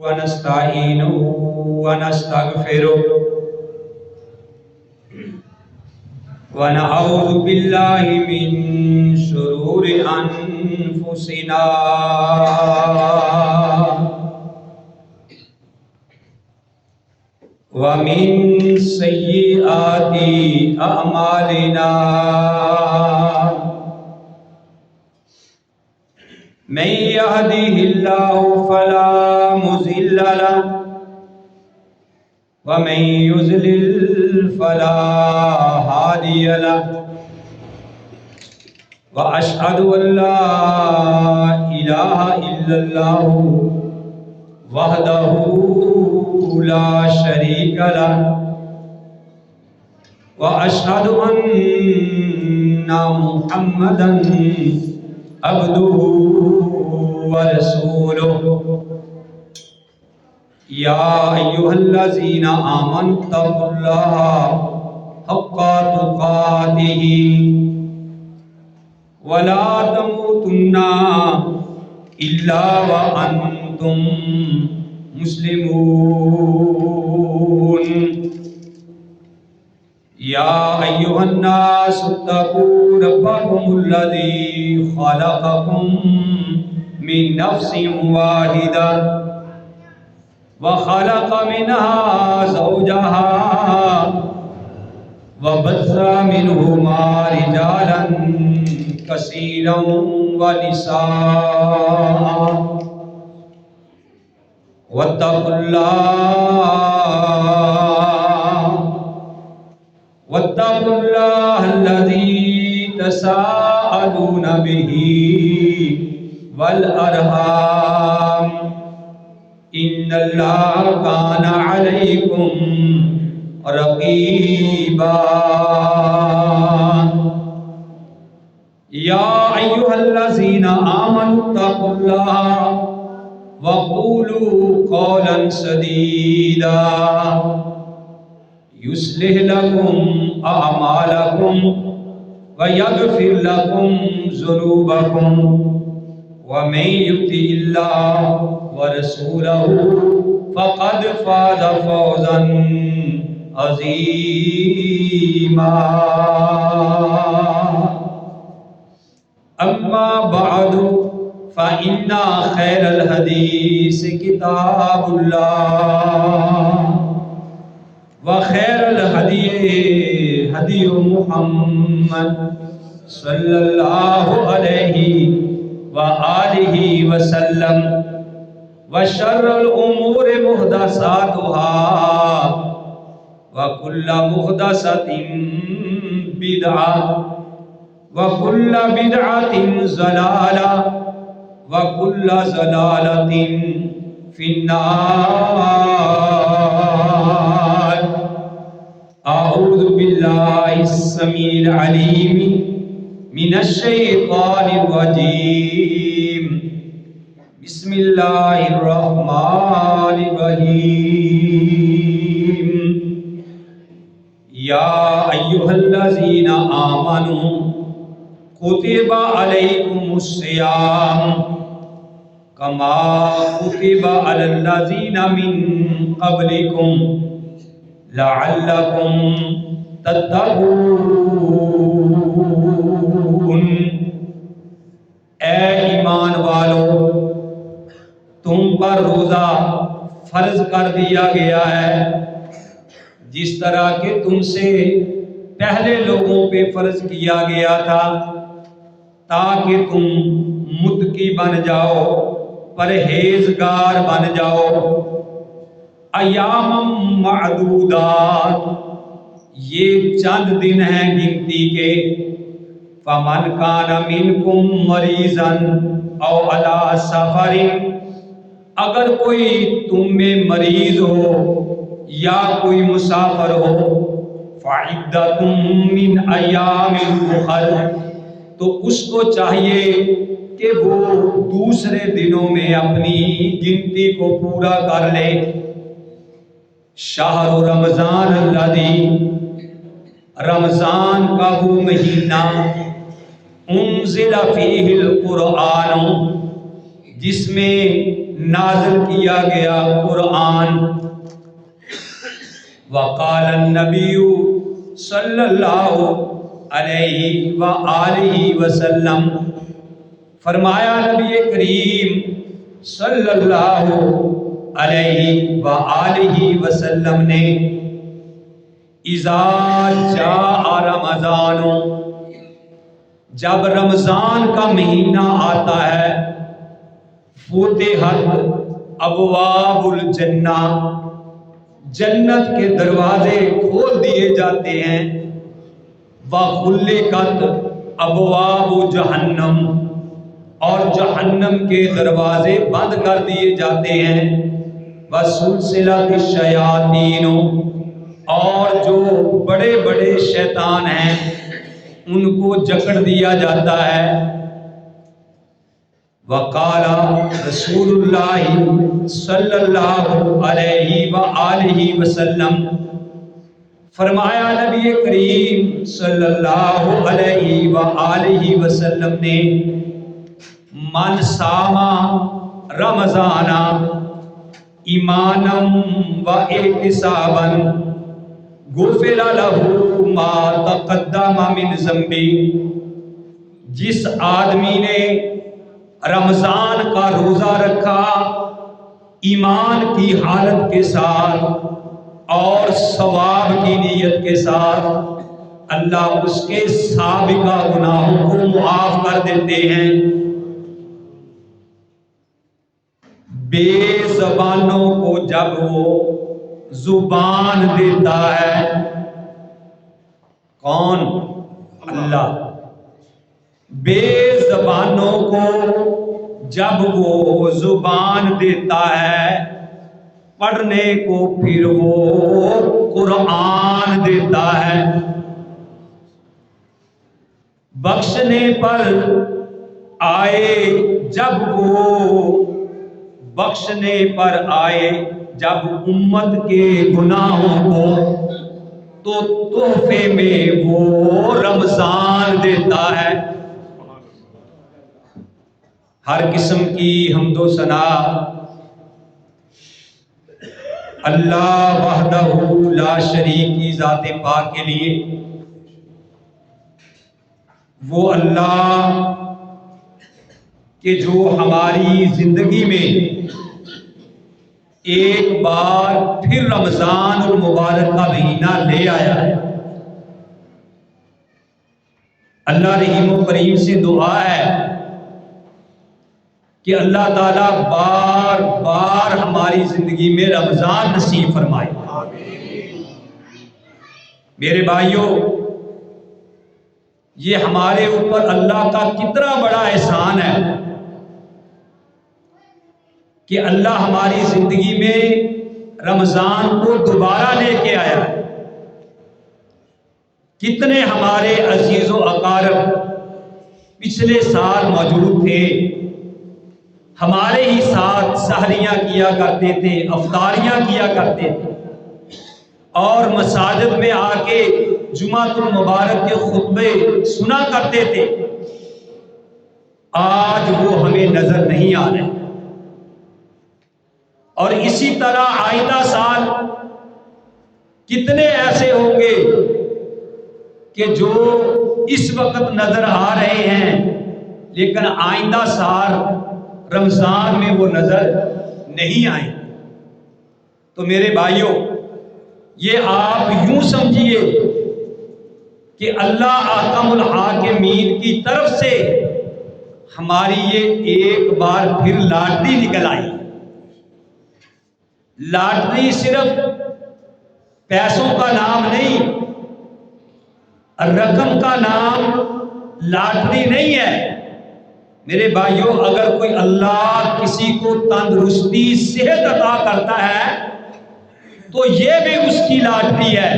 ونستعينه ونستغفره ونعوذ بالله من شرور أنفسنا ومن سيئات أعمالنا من يهده الله فلا مضل له ومن يضلل فلا هادي له وأشهد أن لا إله إلا الله وحده لا شريك له وأشهد أن محمدا عبده ورسوله يا أيها الذين آمنوا اتقوا الله حق تقاته ولا تموتن إلا وأنتم مسلمون يا أيها الناس اتقوا ربكم الذي خلقكم من نفس واحدة وخلق منها زوجها وبث منهما رجالا كثيرا ونساء واتقوا الله الذي تساءلون به والأرحام إن الله كان عليكم رقيبا يا أيها الذين آمنوا اتقوا الله وقولوا قولا سديدا يصلح لكم أعمالكم ويغفر لكم ذنوبكم ومن يطع الله ورسوله فقد فاز فوزا عظيما أما بعد فإن خير الحديث كتاب الله وخير الهدي هدي محمد صلى الله عليه وآله وسلم وشر الأمور محدثاتها وكل محدثة بدعة وكل بدعة ضلالة وكل ضلالة في النار. أعوذ بالله السميع العليم من الشيطان الرجيم. بسم الله الرحمن الرحيم. يا أيها الذين آمنوا كتب عليكم الصيام كما كتب على الذين من قبلكم لعلكم تتقون. اے ایمان والو، تم پر روزہ فرض کر دیا گیا ہے جس طرح کہ تم سے پہلے لوگوں پہ فرض کیا گیا تھا، تاکہ تم متقی بن جاؤ، پرہیزگار بن جاؤ. ایام معدودات، یہ چند دن ہیں گنتی کے. فمن کان منکم مریضا او علی سفر، اگر کوئی تم میں مریض ہو یا کوئی مسافر ہو، فعدۃ من ایام اخر، تو اس کو چاہیے کہ وہ دوسرے دنوں میں اپنی گنتی کو پورا کر لے. شہر رمضان الذی، رمضان کا وہ مہینہ، انزل فیہ القرآن، جس میں نازل کیا گیا قرآن۔ وقال النبی صلی اللہ علیہ وآلہ وسلم، فرمایا نبی کریم صلی اللہ علیہ وآلہ وسلم نے، اذا جاء رمضان، جب رمضان کا مہینہ آتا ہے، فتحت ابواب الجنہ، جنت کے دروازے کھول دیے جاتے ہیں، وغلقت ابواب جہنم، اور جہنم کے دروازے بند کر دیے جاتے ہیں، وسلسلۃ الشیاطین، اور جو بڑے بڑے شیطان ہیں ان کو جکڑ دیا جاتا ہے۔ وقال رسول اللہ صلی اللہ علیہ وآلہ وسلم، فرمایا نبی کریم صلی اللہ علیہ وآلہ وسلم نے، من صام رمضان ایمانا و احتسابا غفر له ما تقدم من ذنبی، جس آدمی نے رمضان کا روزہ رکھا ایمان کی حالت کے ساتھ اور ثواب کی نیت کے ساتھ، اللہ اس کے سابقہ گناہوں کو معاف کر دیتے ہیں۔ بے زبانوں کو جب وہ زبان دیتا ہے، کون؟ اللہ۔ بے زبانوں کو جب وہ زبان دیتا ہے، پڑھنے کو پھر وہ قرآن دیتا ہے، بخشنے پر آئے جب امت کے گناہوں کو، تو تحفے میں وہ رمضان دیتا ہے۔ ہر قسم کی حمد و ثنا اللہ وحدہ لا شریک کی ذات پاک کے لیے، وہ اللہ کہ جو ہماری زندگی میں ایک بار پھر رمضان المبارک کا مہینہ لے آیا ہے۔ اللہ رحیم و کریم سے دعا ہے کہ اللہ تعالیٰ بار بار ہماری زندگی میں رمضان نصیب فرمائے۔ میرے بھائیوں، یہ ہمارے اوپر اللہ کا کتنا بڑا احسان ہے کہ اللہ ہماری زندگی میں رمضان کو دوبارہ لے کے آیا ہے۔ کتنے ہمارے عزیز و اقارب پچھلے سال موجود تھے، ہمارے ہی ساتھ سحریاں کیا کرتے تھے، افطاریاں کیا کرتے تھے، اور مساجد میں آ کے جمعۃ المبارک کے خطبے سنا کرتے تھے۔ آج وہ ہمیں نظر نہیں آ رہے، اور اسی طرح آئندہ سال کتنے ایسے ہوں گے کہ جو اس وقت نظر آ رہے ہیں لیکن آئندہ سال رمضان میں وہ نظر نہیں آئیں۔ تو میرے بھائیوں، یہ آپ یوں سمجھیے کہ اللہ احکم الحاکمین کی طرف سے ہماری یہ ایک بار پھر لاٹری نکل آئی۔ لاٹری صرف پیسوں کا نام نہیں، رقم کا نام لاٹری نہیں ہے۔ میرے بھائیوں، اگر کوئی اللہ کسی کو تندرستی صحت عطا کرتا ہے تو یہ بھی اس کی لاٹری ہے۔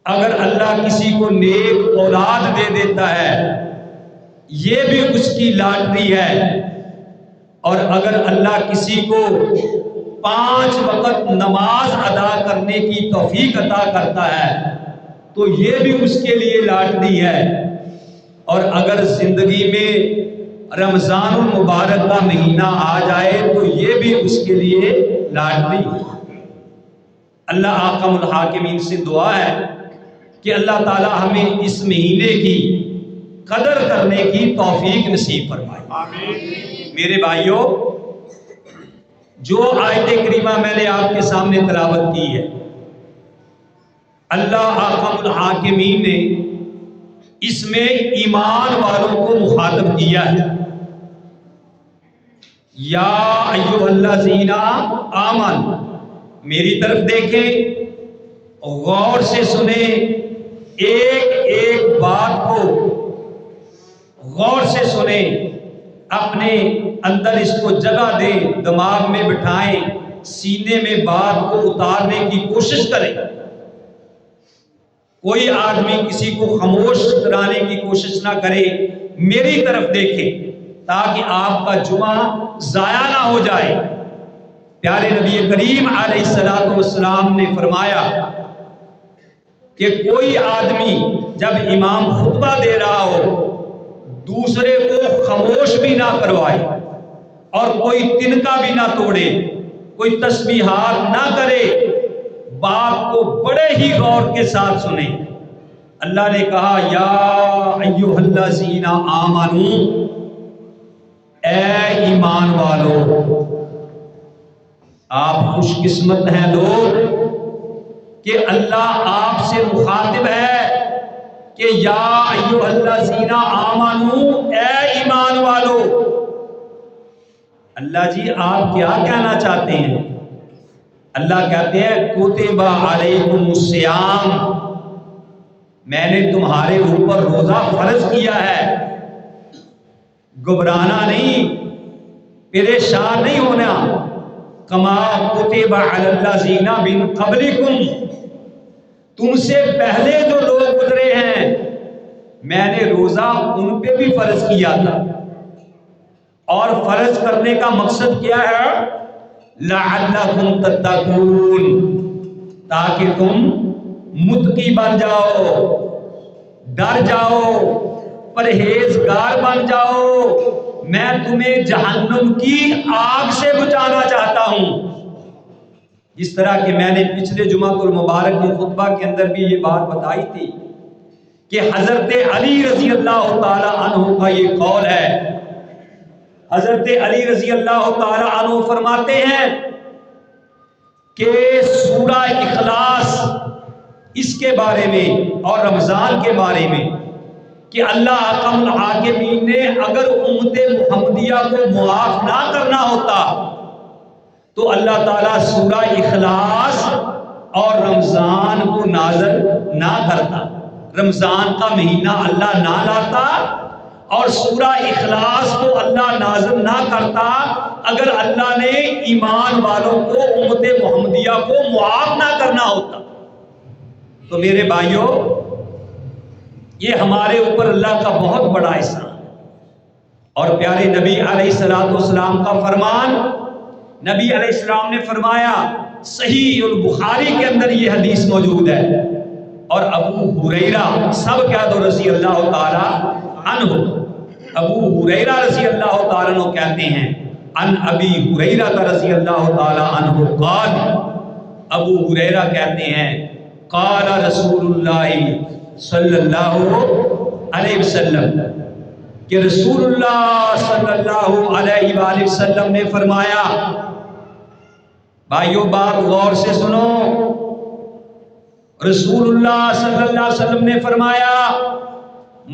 اگر اللہ کسی کو نیک اولاد دے دیتا ہے یہ بھی اس کی لاٹری ہے، اور اگر اللہ کسی کو 5 وقت نماز ادا کرنے کی توفیق عطا کرتا ہے تو یہ بھی اس کے لیے لاٹری ہے۔ اور اگر زندگی میں رمضان المبارک کا مہینہ آ جائے تو یہ بھی اس کے لیے لاٹری ہے۔ اللہ احکم الحاکمین سے دعا ہے کہ اللہ تعالی ہمیں اس مہینے کی قدر کرنے کی توفیق نصیب فرمائے۔ آمین۔ میرے بھائیوں، جو آیت کریمہ میں نے آپ کے سامنے تلاوت کی ہے، اللہ احکم الحاکمین نے اس میں ایمان والوں کو مخاطب کیا ہے۔ یا ایھا الذین آمنوا، میری طرف دیکھیں، غور سے سنیں، ایک ایک بات کو غور سے سنیں، اپنے اندر اس کو جگہ دیں، دماغ میں بٹھائیں، سینے میں بات کو اتارنے کی کوشش کریں۔ کوئی آدمی کسی کو خاموش کرانے کی کوشش نہ کرے، میری طرف دیکھیں تاکہ آپ کا جمعہ ضائع نہ ہو جائے۔ پیارے نبی کریم علیہ السلام نے فرمایا کہ کوئی آدمی جب امام خطبہ دے رہا ہو دوسرے کو خاموش بھی نہ کروائے، اور کوئی تنکا بھی نہ توڑے، کوئی تسبیحات نہ کرے، بات کو بڑے ہی غور کے ساتھ سنیں۔ اللہ نے کہا یا ایھا الذین آمنوا، اے ایمان والو، آپ خوش قسمت ہیں لوگ کہ اللہ آپ سے مخاطب ہے کہ یا ایھا الذین آمنوا، اے ایمان والو۔ اللہ جی آپ کیا کہنا چاہتے ہیں؟ اللہ کہتے ہیں کتب علیکم الصیام، میں نے تمہارے اوپر روزہ فرض کیا ہے۔ گھبرانا نہیں، پریشان نہیں ہونا۔ کما کتب علی الذین من قبلکم، تم سے پہلے جو لوگ گزرے ہیں میں نے روزہ ان پہ بھی فرض کیا تھا۔ اور فرض کرنے کا مقصد کیا ہے؟ لعلکم تتقون، تاکہ تم متقی بن جاؤ، ڈر جاؤ، پرہیزگار بن جاؤ۔ میں تمہیں جہنم کی آگ سے بچانا چاہتا ہوں۔ جس طرح کہ میں نے پچھلے جمعہ المبارک کے خطبہ کے اندر بھی یہ بات بتائی تھی کہ حضرت علی رضی اللہ تعالی عنہ کا یہ قول ہے۔ حضرت علی رضی اللہ تعالی عنہ فرماتے ہیں کہ سورہ اخلاص اس کے بارے میں اور رمضان کے بارے میں کہ اللہ احکم الحاکمین نے اگر امت محمدیہ کو معاف نہ کرنا ہوتا تو اللہ تعالیٰ سورہ اخلاص اور رمضان کو نازل نہ کرتا، رمضان کا مہینہ اللہ نہ لاتا اور سورہ اخلاص کو اللہ نازل نہ کرتا اگر اللہ نے ایمان والوں کو امت محمدیہ کو معاف نہ کرنا ہوتا۔ تو میرے بھائیوں، یہ ہمارے اوپر اللہ کا بہت بڑا احسان ہے۔ اور پیارے نبی علیہ السلام کا فرمان، نبی علیہ السلام نے فرمایا، صحیح البخاری کے اندر یہ حدیث موجود ہے، اور ابو ہریرہ سب کہہ دو رضی اللہ تعالی عنہ، ابو ہریرہ رضی اللہ تعالی عنہ کہتے ہیں، ان ابی ہریرہ رضی اللہ تعالی عنہ قال، ابو ہریرہ کہتے ہیں قال رسول اللہ صلی اللہ علیہ وسلم، کہ رسول اللہ صلی اللہ علیہ وآلہ وسلم نے فرمایا، بھائیو بات غور سے سنو، رسول اللہ صلی اللہ علیہ وسلم نے فرمایا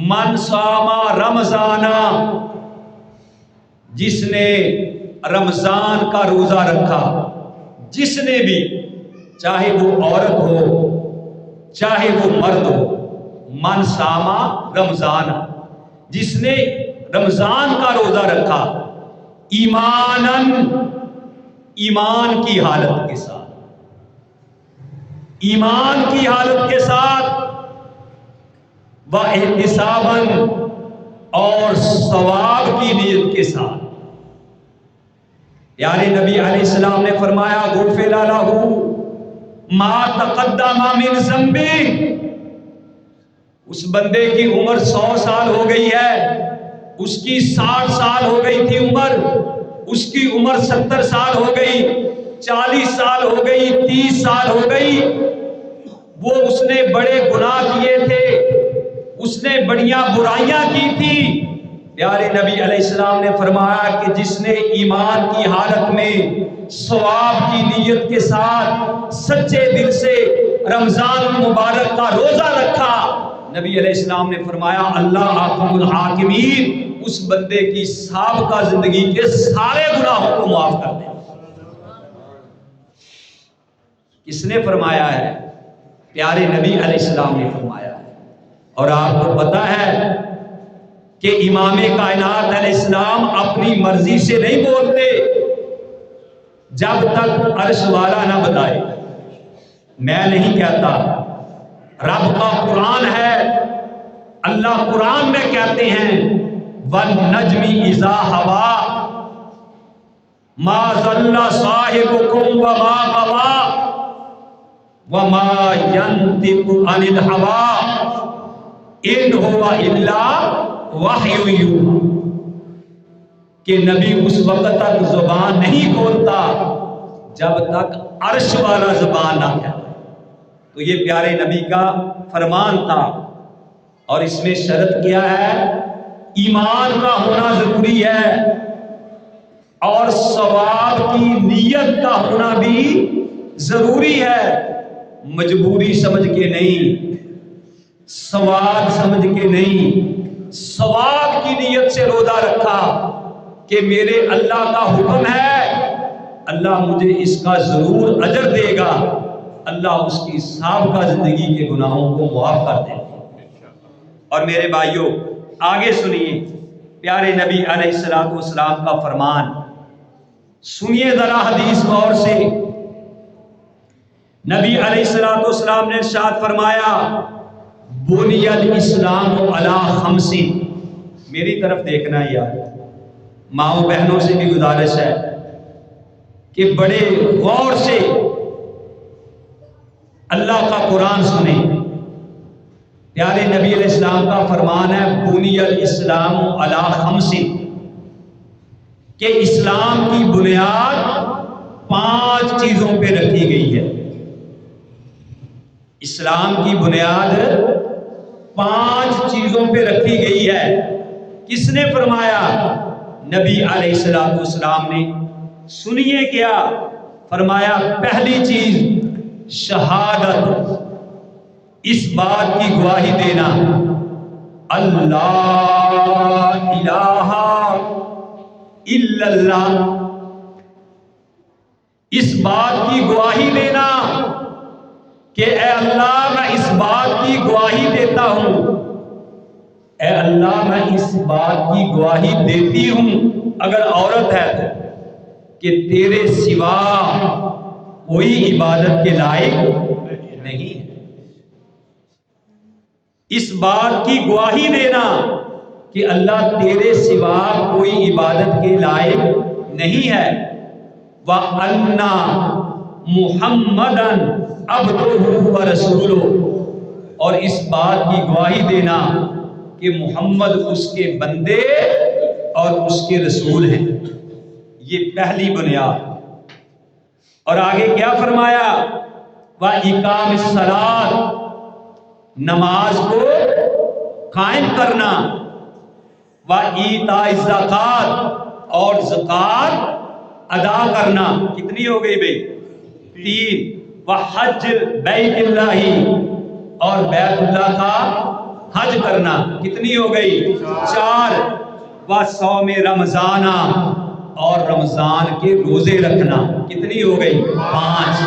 من صام رمضان، جس نے رمضان کا روزہ رکھا، جس نے بھی، چاہے وہ عورت ہو چاہے وہ مرد ہو، من صام رمضان، جس نے رمضان کا روزہ رکھا، ایماناً، ایمان کی حالت کے ساتھ، ایمان کی حالت کے ساتھ، واحتساباً، اور ثواب کی نیت کے ساتھ، پیارے نبی علیہ السلام نے فرمایا غفر لہ ما تقدم من ذنبہ، اس بندے کی عمر 100 سال ہو گئی ہے اس کی 60 سال ہو گئی تھی عمر، اس کی عمر 70 سال ہو گئی، 40 سال ہو گئی، 30 سال ہو گئی، وہ اس نے بڑے گناہ کیے تھے، اس نے بڑیاں برائیاں کی تھی۔ پیارے نبی علیہ السلام نے فرمایا کہ جس نے ایمان کی حالت میں ثواب کی نیت کے ساتھ سچے دل سے رمضان مبارک کا روزہ رکھا، نبی علیہ السلام نے فرمایا اللہ حاکم الحاکمین اس بندے کی سابقہ زندگی کے سارے گناہوں کو معاف کر دے۔ کس نے فرمایا ہے؟ پیارے نبی علیہ السلام نے فرمایا ہے۔ اور آپ کو پتا ہے کہ امام کائنات علیہ السلام اپنی مرضی سے نہیں بولتے جب تک عرش والا نہ بتائے۔ میں نہیں کہتا، رب کا قرآن ہے، اللہ قرآن میں کہتے ہیں وَالنَّجْمِ إِذَا هَوَىٰ مَا ضَلَّ صَاحِبُكُمْ وَمَا غَوَىٰ وَمَا يَنطِقُ عَنِ الْهَوَىٰ إِنْ هُوَ إِلَّا وَحْيٌ يُوحَىٰ کہ نبی اس وقت تک زبان نہیں کھولتا جب تک عرش والا زبان نہ کھولے۔ تو یہ پیارے نبی کا فرمان تھا، اور اس میں شرط کیا ہے؟ ایمان کا ہونا ضروری ہے، اور ثواب کی نیت کا ہونا بھی ضروری ہے۔ مجبوری سمجھ کے نہیں، ثواب سمجھ کے نہیں، ثواب کی نیت سے روزہ رکھا کہ میرے اللہ کا حکم ہے، اللہ مجھے اس کا ضرور اجر دے گا، اللہ اس کی سابقہ زندگی کے گناہوں کو معاف کر دے گا۔ اور میرے بھائیوں آگے سنیے پیارے نبی علیہ السلام کا فرمان، سنیے ذرا حدیث غور سے۔ نبی علیہ السلام نے ارشاد فرمایا بنی الاسلام علی خمس، میری طرف دیکھنا یار، ماؤں بہنوں سے بھی گزارش ہے کہ بڑے غور سے اللہ کا قرآن سنیں۔ پیارے نبی علیہ السلام کا فرمان ہے بنی الاسلام علی خمس، کہ اسلام کی بنیاد 5 چیزوں پہ رکھی گئی ہے۔ اسلام کی بنیاد 5 چیزوں پہ رکھی گئی ہے۔ کس نے فرمایا؟ نبی علیہ السلام نے۔ سنیے کیا فرمایا؟ پہلی چیز شہادت، اس بات کی گواہی دینا اللہ الہ الا اللہ، اس بات کی گواہی دینا کہ اے اللہ میں اس بات کی گواہی دیتا ہوں، اے اللہ میں اس بات کی گواہی دیتی ہوں، اگر عورت ہے تو، کہ تیرے سوا کوئی عبادت کے لائق نہیں ہے۔ اس بات کی گواہی دینا کہ اللہ تیرے سوا کوئی عبادت کے لائق نہیں ہے۔ وَأَنَّ مُحَمَّدًا عَبْدُهُ وَرَسُولُهُ، اور اس بات کی گواہی دینا کہ محمد اس کے بندے اور اس کے رسول ہیں۔ یہ پہلی بنیاد۔ اور آگے کیا فرمایا؟ وَإِقَامِ الصَّلَاةِ، نماز کو قائم کرنا، وَإِيتَاءِ الزَّكَاةِ، اور زکوٰۃ ادا کرنا۔ کتنی ہو گئی بھائی؟ 3۔ وحج بیت اللہ، اور بیت اللہ کا حج کرنا۔ کتنی ہو گئی؟ 4۔ وصوم رمضان، اور رمضان کے روزے رکھنا۔ کتنی ہو گئی؟ 5۔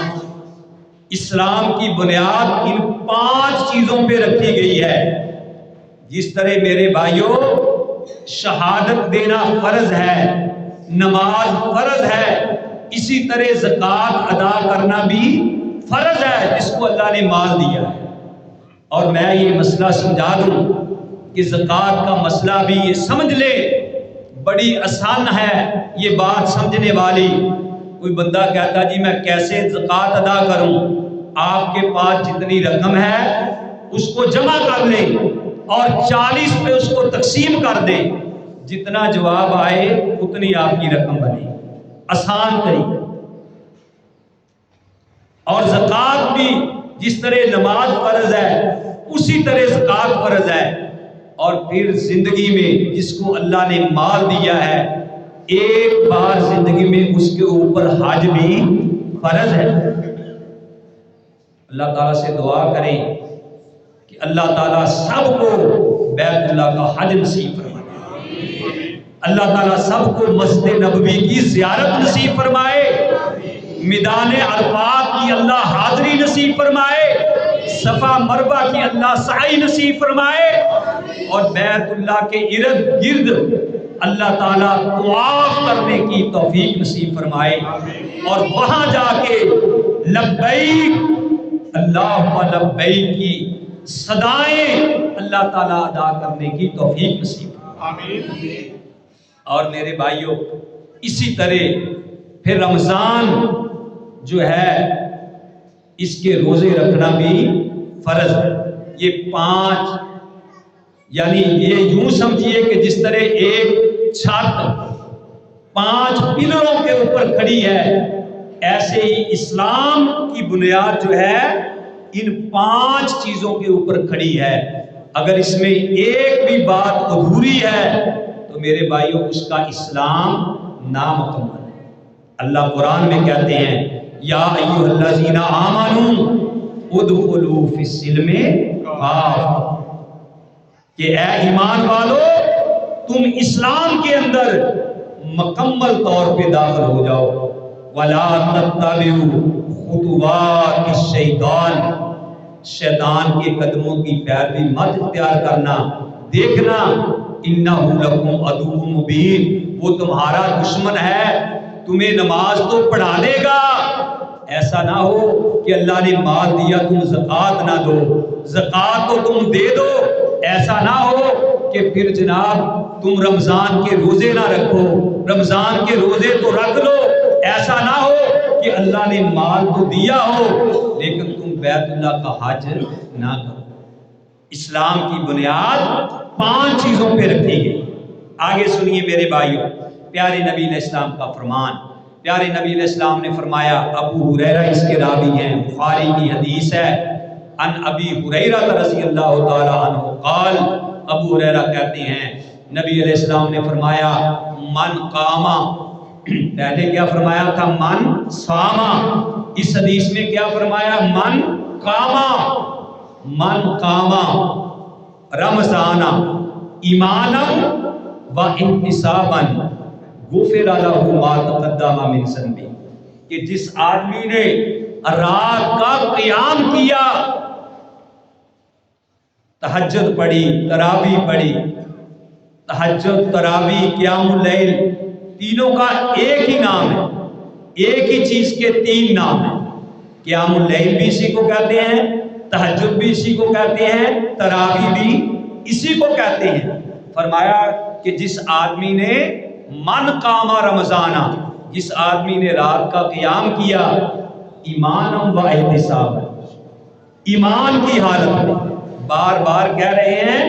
اسلام کی بنیاد ان 5 چیزوں پہ رکھی گئی ہے۔ جس طرح میرے بھائیوں شہادت دینا فرض ہے، نماز فرض ہے، اسی طرح زکوٰۃ ادا کرنا بھی فرض ہے جس کو اللہ نے مال دیا ہے۔ اور میں یہ مسئلہ سمجھا دوں کہ زکوٰۃ کا مسئلہ بھی یہ سمجھ لے، بڑی آسان ہے یہ بات سمجھنے والی۔ کوئی بندہ کہتا جی میں کیسے زکوٰۃ ادا کروں؟ آپ کے پاس جتنی رقم ہے اس کو جمع کر لیں اور 40 پہ اس کو تقسیم کر دیں۔ جتنا جواب آئے اتنی آپ کی رقم بنے، آسان طریقہ۔ اور زکوٰۃ بھی جس طرح نماز فرض ہے اسی طرح زکوٰۃ فرض ہے۔ اور پھر زندگی میں جس کو اللہ نے مال دیا ہے ایک بار زندگی میں اس کے اوپر حج بھی فرض ہے۔ اللہ تعالیٰ سے دعا کریں کہ اللہ تعالیٰ سب کو بیت اللہ کا حج نصیب فرمائے، اللہ تعالیٰ سب کو مسجد نبوی کی زیارت نصیب فرمائے، میدان عرفات کی اللہ حاضری نصیب فرمائے، صفا مروہ کی اللہ سعی نصیب فرمائے، اور بیت اللہ کے ارد گرد اللہ تعالیٰ طواف کرنے کی توفیق نصیب فرمائے، اور وہاں جا کے لبیک اللہم لبیک کی صدائیں اللہ تعالیٰ ادا کرنے کی توفیق نصیب فرمائے۔ اور میرے بھائیوں اسی طرح پھر رمضان جو ہے اس کے روزے رکھنا بھی فرض ہے۔ یہ 5 یعنی یہ یوں سمجھیے کہ جس طرح ایک چھت 5 پلروں کے اوپر کھڑی ہے، ایسے ہی اسلام کی بنیاد جو ہے ان 5 چیزوں کے اوپر کھڑی ہے۔ اگر اس میں ایک بھی بات ادھوری ہے تو میرے بھائیوں اس کا اسلام نامکمل ہے۔ اللہ قرآن میں کہتے ہیں یا ایھا الذین آمنوا ادخلوا فی السلم کافۃ، کہ اے ایمان والو تم اسلام کے اندر مکمل طور پہ داخل ہو جاؤ، ولا تتبعوا خطوات الشیطان، شیطان کے قدموں کی پیروی مت اختیار کرنا۔ دیکھنا انہ لکم عدو مبین، وہ تمہارا دشمن ہے، تمہیں نماز تو پڑھا دے گا، ایسا نہ ہو کہ اللہ نے مال دیا تم زکوٰۃ نہ دو، زکوٰۃ تو تم دے دو، ایسا نہ ہو کہ پھر جناب تم رمضان کے روزے نہ رکھو، رمضان کے روزے تو رکھ لو، ایسا نہ ہو کہ اللہ نے مال تو دیا ہو لیکن تم بیت اللہ کا حج نہ کرو۔ اسلام کی بنیاد 5 چیزوں پہ رکھی گئی۔ آگے سنیے میرے بھائیوں پیارے نبی علیہ السلام کا فرمان۔ پیارے نبی علیہ السلام نے فرمایا، ابو ہریرہ اس کے راوی ہیں، بخاری کی حدیث ہے، ان ابی ہریرہ رضی اللہ تعالی عنہ قال، ابو ہریرہ کہتے ہیں نبی علیہ السلام نے فرمایا من قاما، پہلے کیا فرمایا تھا من صاما، اس حدیث میں کیا فرمایا من قاما، من قاما رمضانا ایمانا و احتسابا غفر لہ ما تقدم من ذنبہ، کہ جس آدمی نے رات کا قیام کیا، تہجد پڑھی، تراویح پڑھی، تہجد تراویح قیام اللیل تینوں کا ایک ہی نام ہے، ایک ہی چیز کے 3 نام ہیں، قیام اللیل بھی اسی کو کہتے ہیں، تہجد بھی اسی کو کہتے ہیں، تراویح بھی اسی کو کہتے ہیں۔ فرمایا کہ جس آدمی نے من قام رمضانہ، جس آدمی نے رات کا قیام کیا، ایمان و احتساب، ایمان کی حالت میں، بار بار کہہ رہے ہیں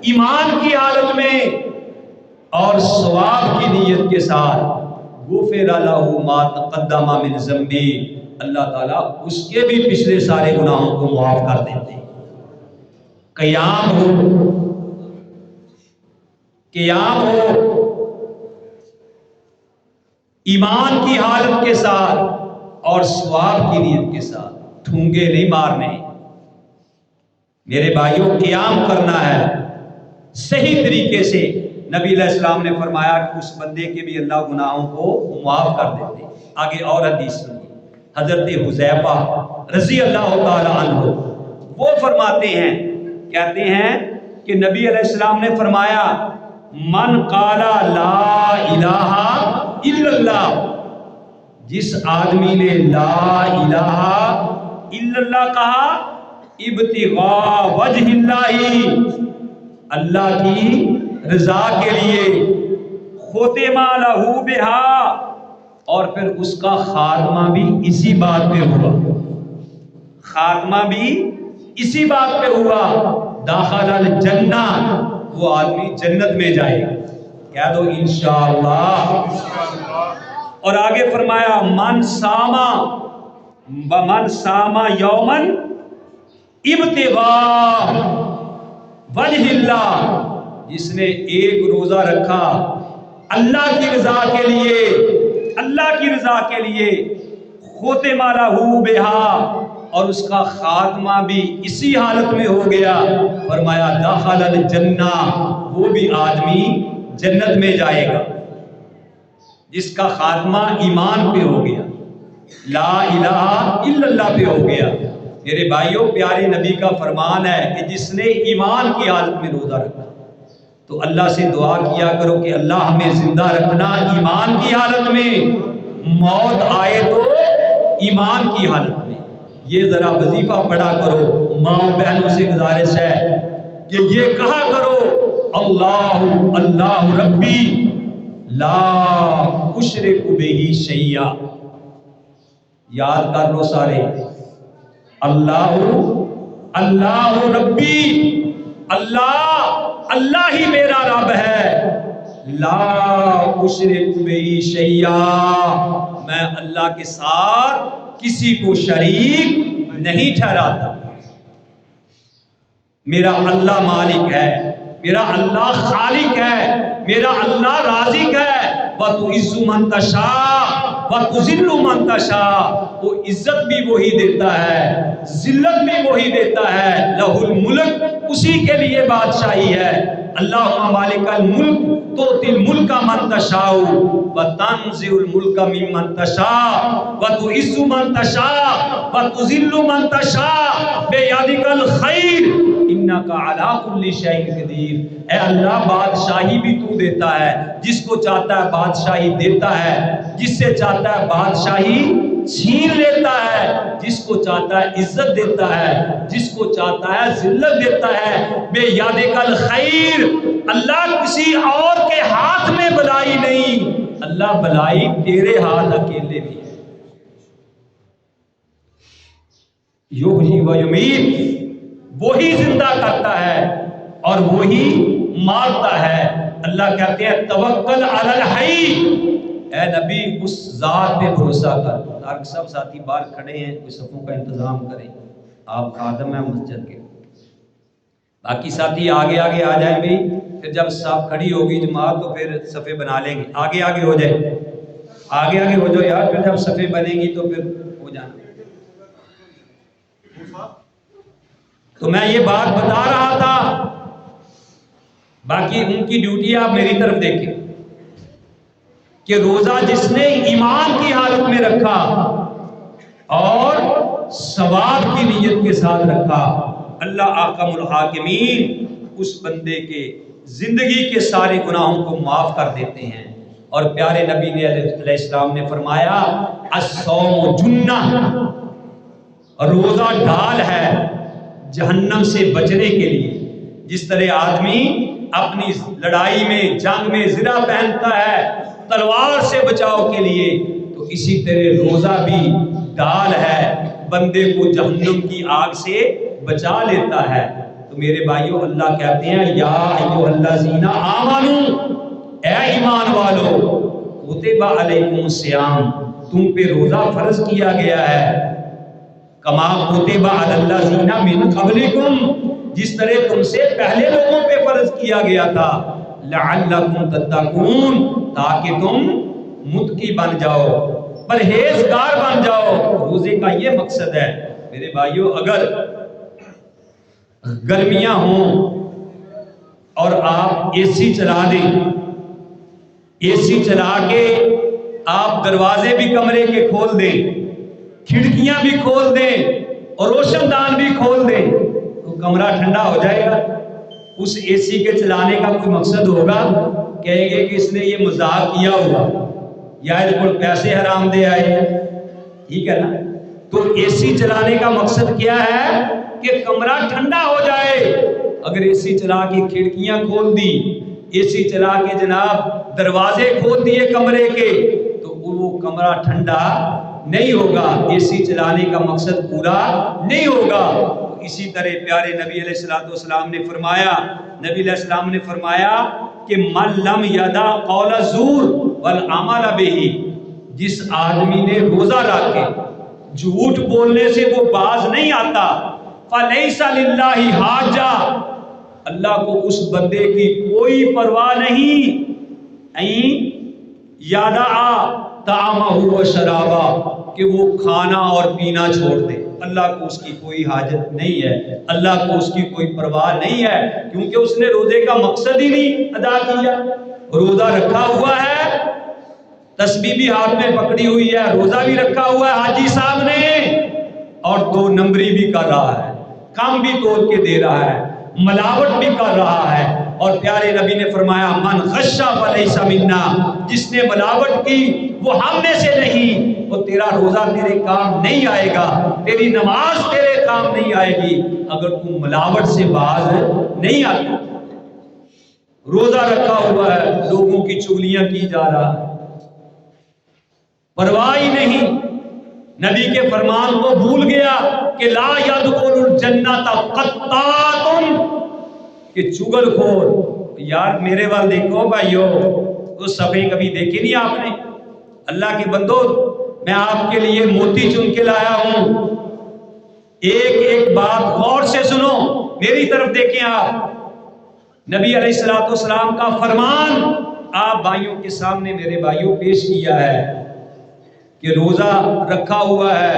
ایمان کی حالت میں اور ثواب کی نیت کے ساتھ، غفر لہ ما تقدم من ذنبہ، اللہ تعالیٰ اس کے بھی پچھلے سارے گناہوں کو معاف کر دیتے ہیں۔ قیام ہو ایمان کی حالت کے ساتھ اور ثواب کی نیت کے ساتھ، ٹھونگے نہیں مارنے میرے بھائیوں، قیام کرنا ہے صحیح طریقے سے۔ نبی علیہ السلام نے فرمایا کہ اس بندے کے بھی اللہ گناہوں کو معاف کر دیتے۔ آگے اور حدیث سنیے، حضرت حذیفہ رضی اللہ تعالی عنہ وہ فرماتے ہیں، کہتے ہیں کہ نبی علیہ السلام نے فرمایا من قال لا الہ الا اللہ، جس آدمی نے لا الہ الا اللہ کہا ابتغاء وجہ اللہ، اللہ کی رضا کے لیے، ختم لہ بہا، اور پھر اس کا خاتمہ بھی اسی بات پہ ہوا، خاتمہ بھی اسی بات پہ ہوا، داخل الجنہ، وہ آدمی جنت میں جائے گا۔ کہہ دو انشاءاللہ۔ اور آگے فرمایا من ساما یومن ابتغاء وجہ اللہ، جس نے ایک روزہ رکھا اللہ کی رضا کے لیے، اللہ کی رضا کے لیے، ختم لہ بہا، اور اس کا خاتمہ بھی اسی حالت میں ہو گیا، فرمایا دخل الجنہ، وہ بھی آدمی جنت میں جائے گا جس کا خاتمہ ایمان پہ ہو گیا، لا الہ الا اللہ پہ ہو گیا۔ میرے بھائیوں، پیارے نبی کا فرمان ہے کہ جس نے ایمان کی حالت میں روزہ رکھا، تو اللہ سے دعا کیا کرو کہ اللہ ہمیں زندہ رکھنا ایمان کی حالت میں، موت آئے تو ایمان کی حالت میں۔ یہ ذرا وظیفہ پڑھا کرو، ماں بہنوں سے گزارش ہے کہ یہ کہا کرو، اللہ اللہ ربی لا اشرک بہ شیئا۔ یاد کر لو سارے، اللہ اللہ ربی، اللہ ہی میرا رب ہے، لا اشرک بہ شیئا، میں اللہ کے ساتھ کسی کو شریک نہیں ٹھہراتا۔ میرا اللہ مالک ہے، میرا اللہ خالق ہے، میرا اللہ رازق ہے۔ وَتُعِزُّ مَن تَشَاءُ وَتُذِلُّ مَن تَشَاءُ، وہ عزت بھی وہی دیتا ہے، ذلت بھی وہی دیتا ہے، لَهُ الْمُلْک، اسی کے لیے بادشاہی ہے۔ اللہم مالک الملک تؤتی الملک من تشاء وتنزع الملک ممن تشاء وتعز من تشاء وتذل من تشاء بیدک الخیر انک علی کل شیء قدیر۔ اے اللہ، بادشاہی بھی تو دیتا ہے، جس کو چاہتا ہے بادشاہی دیتا ہے، جس سے چاہتا ہے بادشاہی چھین لیتا ہے، جس کو چاہتا ہے عزت دیتا ہے، جس کو چاہتا ہے ذلت دیتا ہے۔ بے یادک الخیر، اللہ کسی اور کے ہاتھ میں بلائی نہیں، اللہ بلائی تیرے ہاتھ اکیلے بھی ہے۔ یحیی و یمیت، وہی زندہ کرتا ہے اور وہی مارتا ہے۔ اللہ کہتے ہیں توکل علی الحی، اے نبی اس ذات پہ بھروسہ کر۔ تارک صاحب ساتھی باہر کھڑے ہیں، کوئی صفوں کا انتظام کریں، آپ خادم ہیں مسجد کے۔ باقی ساتھی آگے آگے آ جائیں بھی، پھر جب صف کھڑی ہوگی جماعت تو پھر صفیں بنا لیں گے۔ آگے آگے ہو جائے، آگے آگے ہو جاؤ یار، پھر جب صفیں بنیں گی تو پھر ہو جانا۔ تو میں یہ بات بتا رہا تھا، باقی ان کی ڈیوٹی آپ میری طرف دیکھیں کہ روزہ جس نے ایمان کی حالت میں رکھا اور ثواب کی نیت کے ساتھ رکھا، اللہ احکم الحاکمین اس بندے کے زندگی کے سارے گناہوں کو معاف کر دیتے ہیں۔ اور پیارے نبی نے علیہ السلام نے فرمایا الصوم جنہ، روزہ ڈھال ہے جہنم سے بچنے کے لیے۔ جس طرح آدمی اپنی لڑائی میں جنگ میں زرہ پہنتا ہے تلوار سے بچاؤ کے لیے، تو اسی طرح روزہ بھی ڈھال ہے، بندے کو جہنم کی آگ سے بچا لیتا ہے۔ تو میرے بھائیوں، اللہ کہتے ہیں یا ایھا الذین آمنوا، اے ایمان والو، کتب علیکم الصیام، تم پہ روزہ فرض کیا گیا ہے، کما کتب علی الذین من قبلکم، جس طرح تم سے پہلے لوگوں پہ فرض کیا گیا تھا، لعلکم تتقون، تاکہ تم متقی بن جاؤ، پرہیزگار بن جاؤ۔ روزے کا یہ مقصد ہے میرے بھائیوں۔ اگر گرمیاں ہوں اور آپ اے سی چلا دیں، اے سی چلا کے آپ دروازے بھی کمرے کے کھول دیں، کھڑکیاں بھی کھول دیں اور روشن دان بھی کھول دیں، تو کمرہ ٹھنڈا ہو جائے گا۔ اس اے سی کے چلانے کا کوئی مقصد ہوگا؟ کہیں گے کہ اس نے یہ مذاق کیا ہوگا یا اس کو پیسے حرام دے آئے، ٹھیک ہے نا؟ تو اے سی چلانے کا مقصد کیا ہے کہ کمرہ ٹھنڈا ہو جائے۔ اگر اے سی چلا کے کھڑکیاں کھول دی، اے سی چلا کے جناب دروازے کھول دیے کمرے کے، تو وہ کمرہ ٹھنڈا نہیں ہوگا، اے سی چلانے کا مقصد پورا نہیں ہوگا۔ اسی طرح پیارے نبی علیہ السلام نے فرمایا، نبی علیہ السلام نے فرمایا کہ من لم یدع قول الزور والعمل بہ، جس آدمی نے روزہ رکھ کے جھوٹ بولنے سے وہ باز نہیں آتا، فلیس للہ حاجہ، اللہ کو اس بندے کی کوئی پرواہ نہیں، یدع طعامہ و شرابہ، کہ وہ کھانا اور پینا چھوڑ دے، اللہ کو اس کی کوئی حاجت نہیں ہے، اللہ کو اس کی کوئی پرواہ نہیں ہے، کیونکہ اس نے روزے کا مقصد ہی نہیں ادا کیا۔ روزہ رکھا ہوا ہے، تسبیح بھی ہاتھ میں پکڑی ہوئی ہے، روزہ بھی رکھا ہوا ہے حاجی صاحب نے، اور 2 نمبری بھی کر رہا ہے، کم بھی توڑ کے دے رہا ہے، ملاوٹ بھی کر رہا ہے، اور پیارے نبی نے فرمایا من غش فلیس منا، جس نے ملاوٹ کی وہ ہم میں سے نہیں، وہ تیرا روزہ تیرے کام نہیں آئے گا، تیری نماز تیرے کام نہیں آئے گی اگر تو ملاوٹ سے باز نہیں آتا۔ روزہ رکھا ہوا ہے، لوگوں کی چغلیاں کی جا رہا ہے، پرواہ ہی نہیں، نبی کے فرمان کو بھول گیا کہ لا یدخل الجنۃ قطاۃ، کہ چگل خور، یار میرے وال دیکھو بھائیو، اس صفحے کبھی دیکھی نہیں آپ نے؟ اللہ کے بندو، میں آپ کے لیے موتی چن کے لایا ہوں، ایک ایک بات غور سے سنو، میری طرف دیکھیں آپ، نبی علیہ الصلوۃ والسلام کا فرمان آپ بھائیوں کے سامنے میرے بھائیوں پیش کیا ہے کہ روزہ رکھا ہوا ہے،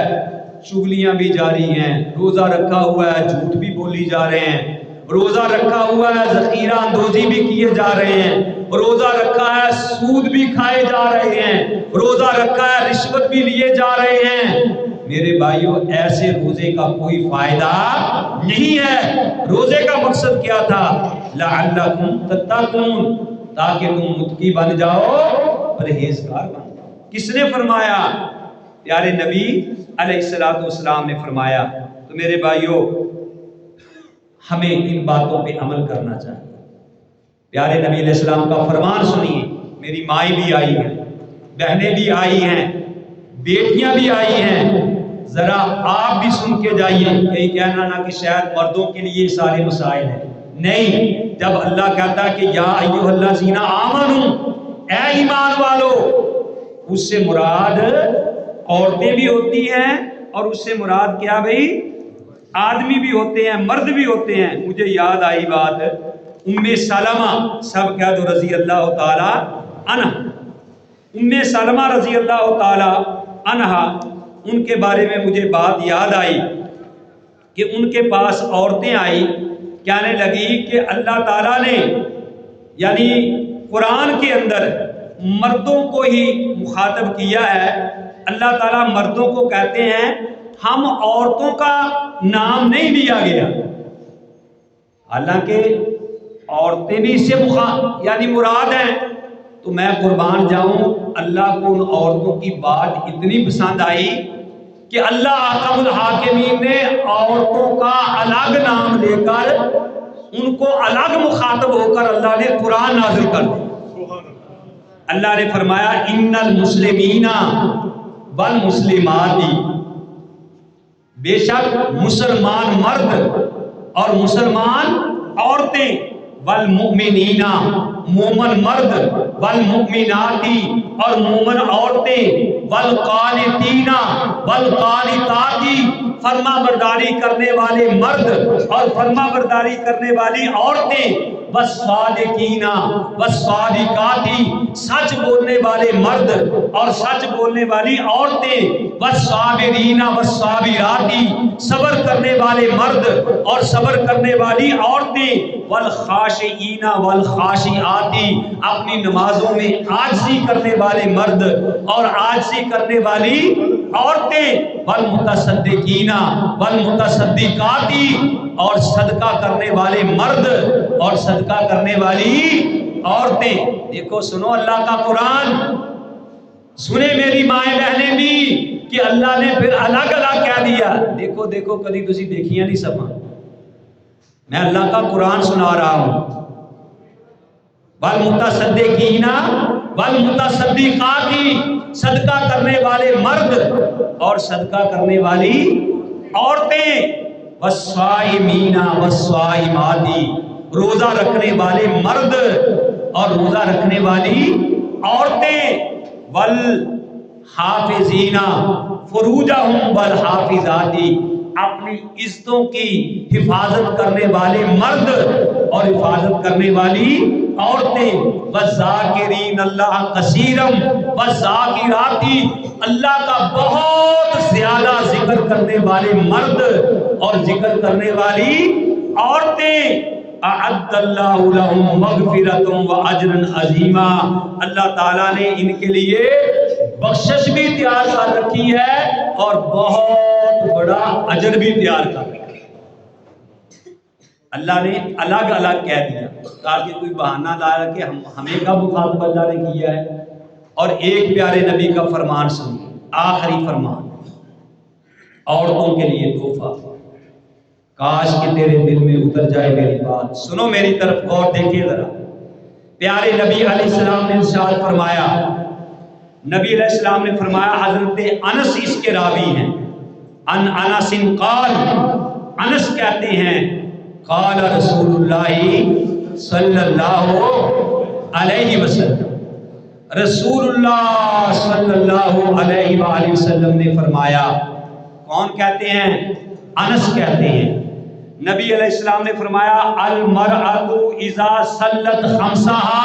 چغلیاں بھی جاری ہیں، روزہ رکھا ہوا ہے، جھوٹ بھی بولی جا رہے ہیں، روزہ رکھا ہوا ہے، ذخیرہ اندوزی بھی کیے جا رہے ہیں، روزہ رکھا ہے، سود بھی کھائے جا رہے ہیں، روزہ رکھا ہے، رشوت بھی لیے جا رہے ہیں۔ میرے بھائیوں، ایسے روزے کا کوئی فائدہ نہیں ہے۔ روزے کا مقصد کیا تھا؟ لعلکم تتقون، تاکہ تم متقی بن جاؤ، پرہیزگار بن جاؤ۔ کس نے فرمایا؟ پیارے نبی علیہ الصلوۃ والسلام نے فرمایا۔ تو میرے بھائیوں، ہمیں ان باتوں پہ عمل کرنا چاہیے۔ پیارے نبی علیہ السلام کا فرمان سنیے، میری مائیں بھی آئی ہیں، بہنیں بھی آئی ہیں، بیٹیاں بھی آئی ہیں، ذرا آپ بھی سن کے جائیے، کہیں کہنا نہ کہ شاید مردوں کے لیے سارے مسائل ہیں، نہیں، جب اللہ کہتا ہے کہ یا ایھا الذین آمنوا، اے ایمان والو، اس سے مراد عورتیں بھی ہوتی ہیں، اور اس سے مراد کیا بھئی؟ آدمی بھی ہوتے ہیں، مرد بھی ہوتے ہیں۔ مجھے یاد آئی بات، ام سلمہ، سب کہہ دو رضی اللہ تعالی عنہ، ام سلمہ رضی اللہ تعالی عنہ، ان کے بارے میں مجھے بات یاد آئی کہ ان کے پاس عورتیں آئی، کہنے لگی کہ اللہ تعالیٰ نے یعنی قرآن کے اندر مردوں کو ہی مخاطب کیا ہے، اللہ تعالیٰ مردوں کو کہتے ہیں ہم عورتوں کا نام نہیں لیا گیا، حالانکہ عورتیں بھی اس سے یعنی مراد ہیں۔ تو میں قربان جاؤں، اللہ کو ان عورتوں کی بات اتنی پسند آئی کہ اللہ احکم الحاکمین نے عورتوں کا الگ نام لے کر ان کو الگ مخاطب ہو کر اللہ نے قرآن نازل کر دیا۔ اللہ نے فرمایا ان المسلمین والمسلمات، بے شک مسلمان مرد اور مسلمان عورتیں، والمؤمنین، مومن مرد، والمؤمنات، اور مومن عورتیں، والقانتین والقانتات، فرما برداری کرنے والے مرد اور فرما برداری کرنے والی عورتیں، والصادقین والصادقات، سچ بولنے والے مرد اور سچ بولنے والی عورتیں، والصابرین والصابرات، صبر کرنے والے مرد اور صبر کرنے والی عورتیں، والخاشعین والخاشعات، اپنی نمازوں میں عاجزی کرنے والے مرد اور عاجزی کرنے والی عورتیں، والمتصدقین والمتصدقات، اور صدقہ کرنے والے مرد اور صدقہ کرنے والی عورتیں۔ دیکھو سنو اللہ کا قرآن، سنے میری مائیں بہنیں بھی کہ اللہ نے پھر الگ الگ کہہ دیا۔ دیکھو دیکھو کدی تسی دیکھیاں نہیں سبھاں، میں اللہ کا قرآن سنا رہا ہوں۔ والمتصدقین والمتصدقات، صدقہ کرنے والے مرد اور صدقہ کرنے والی عورتیں، والصائمین والصائمات، روزہ رکھنے والے مرد اور روزہ رکھنے والی عورتیں، والحافظین فروجہم والحافظات، اپنی عزتوں کی حفاظت کرنے والے مرد اور حفاظت کرنے والی عورتیں، والذاکرین اللہ کثیرا والذاکرات، اللہ کا بہت زیادہ ذکر کرنے والے مرد اور ذکر کرنے والی عورتیں، اعد اللہ لہم مغفرۃ واجر عظیما، اللہ تعالیٰ نے ان کے لیے بخشش بھی تیار کر رکھی ہے اور بہت بڑا اجر بھی تیار کر رکھا ہے۔ اللہ نے الگ الگ کہہ دیا تاکہ کوئی بہانہ لایا کہ ہمیں کا مخاطب اللہ نے کیا ہے، اور ایک پیارے نبی کا فرمان سنیے، آخری فرمان عورتوں کے لیے تحفہ۔ کاش کہ تیرے دل میں اتر جائے میری بات، سنو میری طرف غور دیکھیے ذرا۔ پیارے نبی علیہ السلام نے ارشاد فرمایا، نبی علیہ السلام نے فرمایا، حضرت انس اس کے راوی ہیں، ان انس قال، انس کہتے ہیں قال رسول اللہ صلی اللہ علیہ وسلم، رسول اللہ صلی اللہ علیہ وآلہ وسلم نے فرمایا۔ کون کہتے ہیں؟ انس کہتے ہیں، نبی علیہ السلام نے فرمایا، المرأۃ اذا صلت خمسہا،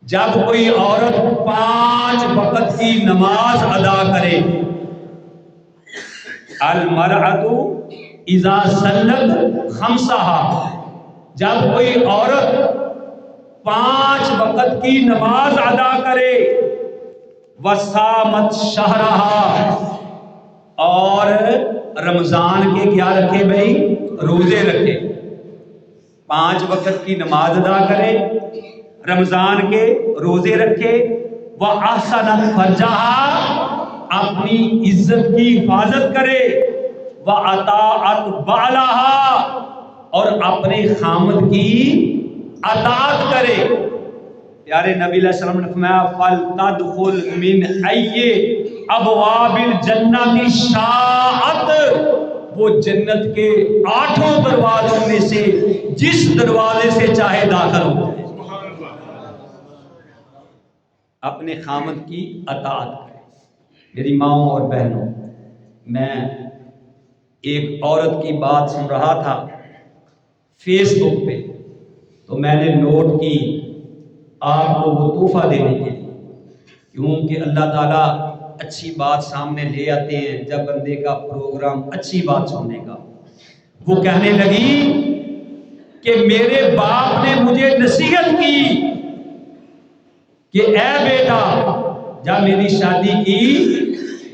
جب کوئی عورت 5 وقت کی نماز ادا کرے، المرأۃ اذا صلت خمسہا، جب کوئی عورت 5 وقت کی نماز ادا کرے، وصامت شہرہا، اور رمضان کے کیا رکھے بھائی؟ روزے رکھے، 5 وقت کی نماز ادا کرے، رمضان کے روزے رکھے، وَأَحْسَنَتْ فَرْجَهَا، اپنی عزت کی حفاظت کرے، وَأَطَاعَتْ بَعْلَهَا، اور اپنے خامد کی اطاعت کرے۔ پیارے نبی علیہ السلام نے فرمایا، فَلْتَدْخُلْ مِنْ أَيِّ أَبْوَابِ الْجَنَّةِ شَاءَتْ، وہ جنت کے 8 دروازوں میں سے جس دروازے سے چاہے داخل ہو جائے، اپنے خامد کی اطاعت کرے۔ میری ماؤں اور بہنوں، میں ایک عورت کی بات سن رہا تھا فیس بک پہ، تو میں نے نوٹ کی آپ کو وہ تحفہ دینے کے لیے، کیونکہ اللہ تعالیٰ اچھی بات سامنے لے آتے ہیں جب بندے کا پروگرام اچھی بات سننے کا۔ وہ کہنے لگی کہ میرے باپ نے مجھے نصیحت کی کہ اے بیٹا، جب میری شادی کی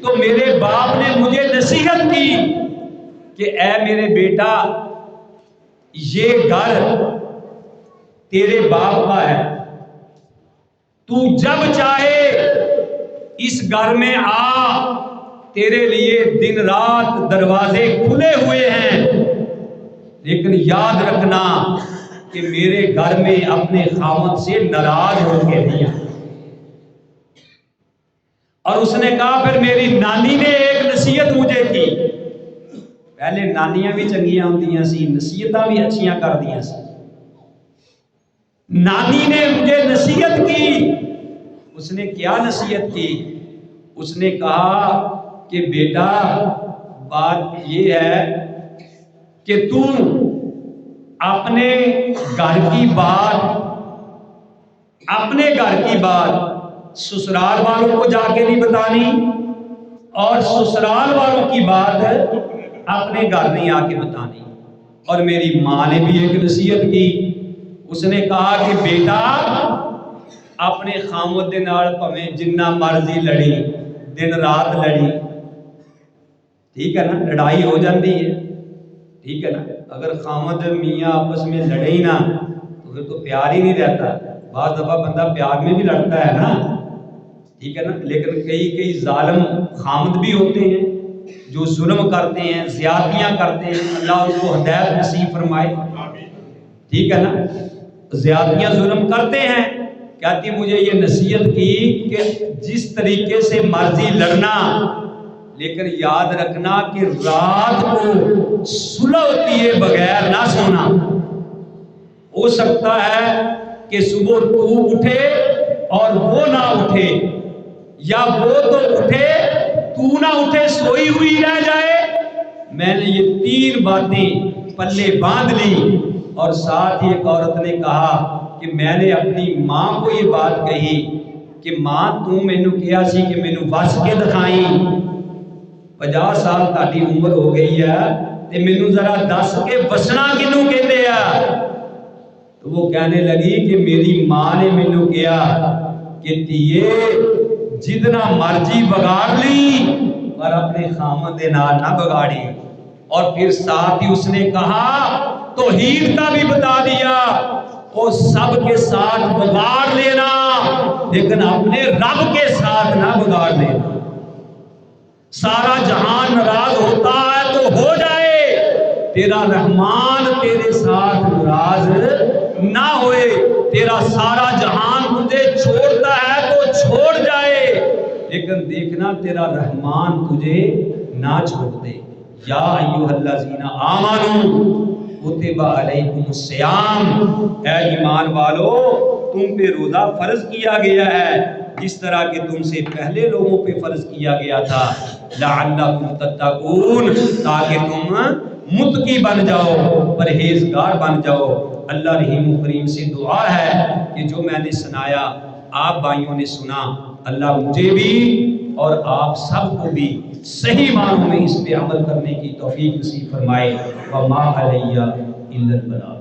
تو میرے باپ نے مجھے نصیحت کی کہ اے میرے بیٹا، یہ گھر تیرے باپ کا ہے، تو جب چاہے اس گھر میں آ، تیرے لیے دن رات دروازے کھلے ہوئے ہیں، لیکن یاد رکھنا کہ میرے گھر میں اپنے خامد سے ناراض ہو کے نہیں آنا۔ اور اس نے کہا پھر میری نانی نے ایک نصیحت مجھے کی، پہلے نانیاں بھی چنگیاں ہوندیاں سی، نصیحتاں بھی اچھیاں کر دیاں سی۔ نانی نے مجھے نصیحت کی، اس نے کیا نصیحت کی؟ اس نے کہا کہ بیٹا، بات یہ ہے کہ تم اپنے گھر کی بات سسرال والوں کو جا کے نہیں بتانی، اور سسرال والوں کی بات اپنے گھر نہیں آ کے بتانی۔ اور میری ماں نے بھی ایک نصیحت کی، اس نے کہا کہ بیٹا، اپنے خامد دے نال پویں جنہ مرضی لڑی، دن رات لڑی، ٹھیک ہے نا، لڑائی ہو جاتی ہے، ٹھیک ہے نا، اگر خامد میاں آپس میں لڑے ہی نہ تو پھر تو پیار ہی نہیں رہتا۔ بعض دفعہ بندہ پیار میں بھی لڑتا ہے نا، ٹھیک ہے نا، لیکن کئی ظالم خامد بھی ہوتے ہیں جو ظلم کرتے ہیں، زیادتیاں کرتے ہیں، اللہ ان کو ہدایت نصیب فرمائے، ٹھیک ہے نا، زیادتیاں ظلم کرتے ہیں۔ کہتی مجھے یہ نصیحت کی کہ جس طریقے سے مرضی لڑنا، لیکن یاد رکھنا کہ رات کو صلح کیے بغیر نہ سونا۔ ہو سکتا ہے کہ صبح تو اٹھے اور وہ نہ اٹھے، یا وہ تو اٹھے تو نہ اٹھے، سوئی ہوئی رہ جائے۔ میں نے یہ 3 باتیں پلے باندھ لی، اور ساتھ ہی ایک عورت نے کہا کہ میں نے اپنی ماں کو یہ بات کہی کہ ماں تو مینوں کہیا سی کہ مینوں وس کے دکھائی، 50 سال تاری عمر ہو گئی ہے تے مینوں ذرا دس کے وسنا کنوں کہندے ہیں۔ تو وہ کہنے لگی کہ میری ماں نے مینوں کہا کہ تیے جتنا مرضی بگاڑ لی پر اپنے خامن دے نال نہ بگاڑی، اور پھر ساتھ ہی اس نے کہا توحید کا بھی بتا دیا، وہ سب کے ساتھ بگاڑ لینا لیکن اپنے رب کے ساتھ نہ بگاڑ لینا۔ سارا جہان ناراض ہوتا ہے تو ہو جائے، تیرا رحمان تیرے ساتھ ناراض نہ ہوئے، تیرا سارا جہان تجھے چھوڑتا ہے تو چھوڑ جائے، لیکن دیکھنا تیرا رحمان تجھے نہ چھوڑ دے۔ یا ایھا الذین آمنوا کتب علیکم الصیام، اے ایمان والو تم پہ روزہ فرض کیا گیا ہے جس طرح کہ تم سے پہلے لوگوں پہ فرض کیا گیا تھا، لعلکم تتقون، تاکہ تم متقی بن جاؤ، پرہیزگار بن جاؤ۔ اللہ رحیم و کریم سے دعا ہے کہ جو میں نے سنایا آپ بھائیوں نے سنا، اللہ مجھے بھی اور آپ سب کو بھی صحیح معنوں میں اس پہ عمل کرنے کی توفیق نصیب فرمائے۔ وما علیہ الا البلاغ۔